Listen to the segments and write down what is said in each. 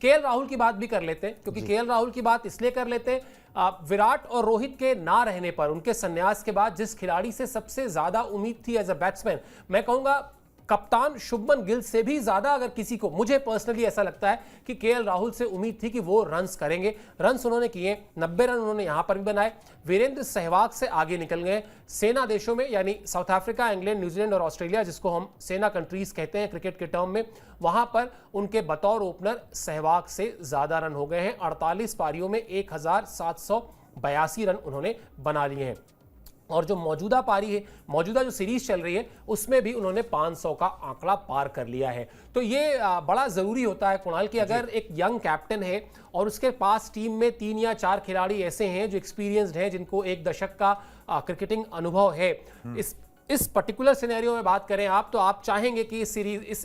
KL Rahul की बात भी कर लेते हैं, क्योंकि केएल राहुल की बात इसलिए कर लेते हैं, विराट और रोहित के ना रहने पर, उनके संन्यास के बाद जिस खिलाड़ी से सबसे ज्यादा उम्मीद थी एज अ बैट्समैन, मैं कहूंगा कप्तान शुभमन गिल से भी ज्यादा अगर किसी को, मुझे पर्सनली ऐसा लगता है कि केएल राहुल से उम्मीद थी कि वो रन्स करेंगे। रन्स उन्होंने किए, 90 रन उन्होंने यहां पर भी बनाए। वीरेंद्र सहवाग से आगे निकल गए। सेना देशों में, यानी साउथ अफ्रीका, इंग्लैंड, न्यूजीलैंड और ऑस्ट्रेलिया, जिसको हम सेना कंट्रीज कहते हैं क्रिकेट के टर्म में, वहां पर उनके बतौर ओपनर सहवाग से ज्यादा रन हो गए हैं। 48 पारियों में 1782 रन उन्होंने बना लिए हैं। और जो मौजूदा पारी है, मौजूदा जो सीरीज चल रही है, उसमें भी उन्होंने 500 का आंकड़ा पार कर लिया है। तो ये बड़ा जरूरी होता है कुणाल कि अगर एक यंग कैप्टन है और उसके पास टीम में 3 या 4 खिलाड़ी ऐसे हैं जो एक्सपीरियंस्ड हैं, जिनको 1 दशक का क्रिकेटिंग अनुभव है, इस पर्टिकुलर सिनेरियो में बात करें आप, तो आप चाहेंगे कि इस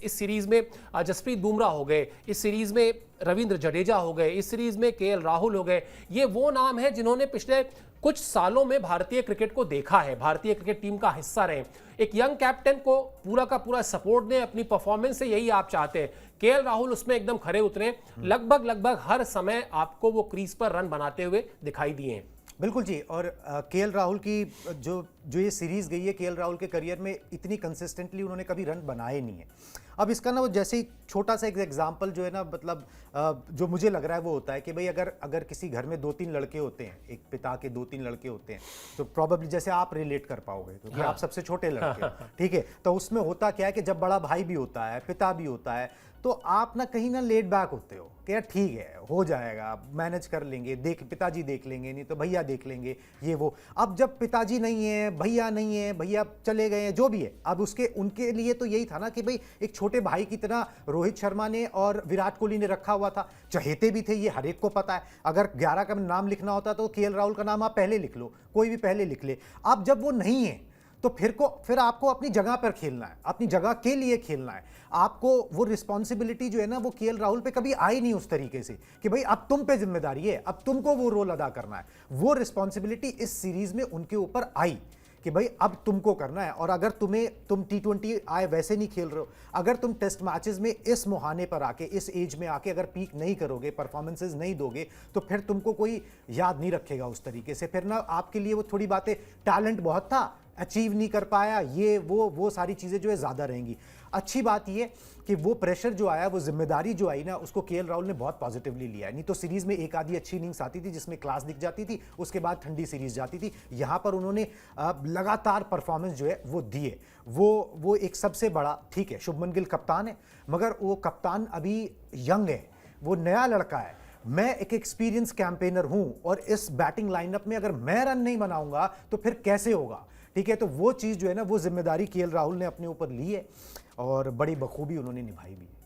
सीरीज में जसप्रीत बुमराह हो गए, इस सीरीज में रविंद्र जडेजा हो गए, इस सीरीज में केएल राहुल हो गए। ये वो नाम है जिन्होंने पिछले कुछ सालों में भारतीय क्रिकेट को देखा है, भारतीय क्रिकेट टीम का हिस्सा रहे। एक यंग कैप्टन को पूरा का पूरा सपोर्ट दें अपनी परफॉर्मेंस से, यही आप चाहते हैं। केएल राहुल उसमें एकदम खरे उतरे, लगभग हर समय आपको वो क्रीज पर रन बनाते हुए दिखाई दिए हैं। बिल्कुल जी। और केएल राहुल की जो ये सीरीज गई है, केएल राहुल के करियर में इतनी कंसिस्टेंटली उन्होंने कभी रन बनाए नहीं है। अब इसका ना वो जैसे ही छोटा सा एक एग्जांपल जो है ना, मतलब जो मुझे लग रहा है वो होता है कि भाई अगर किसी घर में 2-3 लड़के होते हैं, एक पिता के 2-3 लड़के होते हैं, तो प्रोबेबली जैसे आप रिलेट कर पाओगे क्योंकि आप सबसे छोटे लड़के हैं, ठीक है। तो उसमें होता क्या है कि जब बड़ा भाई भी होता है, पिता भी होता है, तो आप ना कहीं ना लेट बैक होते हो कि यार ठीक है, हो जाएगा, मैनेज कर लेंगे, पिताजी देख लेंगे, नहीं तो भैया देख लेंगे, ये वो। अब जब पिताजी नहीं है, भैया नहीं है, भैया चले गए हैं, जो भी है, अब उनके लिए तो यही था ना कि भाई एक छोटे भाई की तरह रोहित शर्मा ने और विराट कोहली ने रखा हुआ था। चहेते भी थे, ये हर एक को पता है। अगर 11 का नाम लिखना होता तो केएल राहुल का नाम आप पहले लिख लो, कोई भी पहले लिख ले। अब जब वो नहीं है तो फिर आपको अपनी जगह पर खेलना है, अपनी जगह के लिए खेलना है। आपको वो रिस्पॉन्सिबिलिटी जो है ना, वो केएल राहुल पे कभी आई नहीं उस तरीके से कि भाई अब तुम पे जिम्मेदारी है, अब तुमको वो रोल अदा करना है। वो रिस्पॉन्सिबिलिटी इस सीरीज में उनके ऊपर आई कि भाई अब तुमको करना है। और अगर तुम T20 आए वैसे नहीं खेल रहे हो, अगर तुम टेस्ट मैचेस में इस मुहाने पर आके, इस एज में आके अगर पीक नहीं करोगे, परफॉर्मेंसेस नहीं दोगे, तो फिर तुमको कोई याद नहीं रखेगा उस तरीके से। फिर ना आपके लिए वो थोड़ी बातें, टैलेंट बहुत था, अचीव नहीं कर पाया, ये वो सारी चीज़ें जो है ज़्यादा रहेंगी। अच्छी बात ये कि वो प्रेशर जो आया, वो जिम्मेदारी जो आई ना, उसको केएल राहुल ने बहुत पॉजिटिवली लिया है। नहीं तो सीरीज में एक आधी अच्छी इनिंग्स आती थी जिसमें क्लास दिख जाती थी, उसके बाद ठंडी सीरीज जाती थी। यहाँ पर उन्होंने लगातार परफॉर्मेंस जो है वो दिए। वो एक सबसे बड़ा, ठीक है शुभमन गिल कप्तान है, मगर वो कप्तान अभी यंग है, वो नया लड़का है। मैं एक एक्सपीरियंस कैंपेनर हूं और इस बैटिंग लाइनअप में अगर मैं रन नहीं बनाऊंगा तो फिर कैसे होगा, ठीक है। तो वो चीज़ जो है ना, वो जिम्मेदारी केएल राहुल ने अपने ऊपर ली है और बड़ी बखूबी उन्होंने निभाई भी है।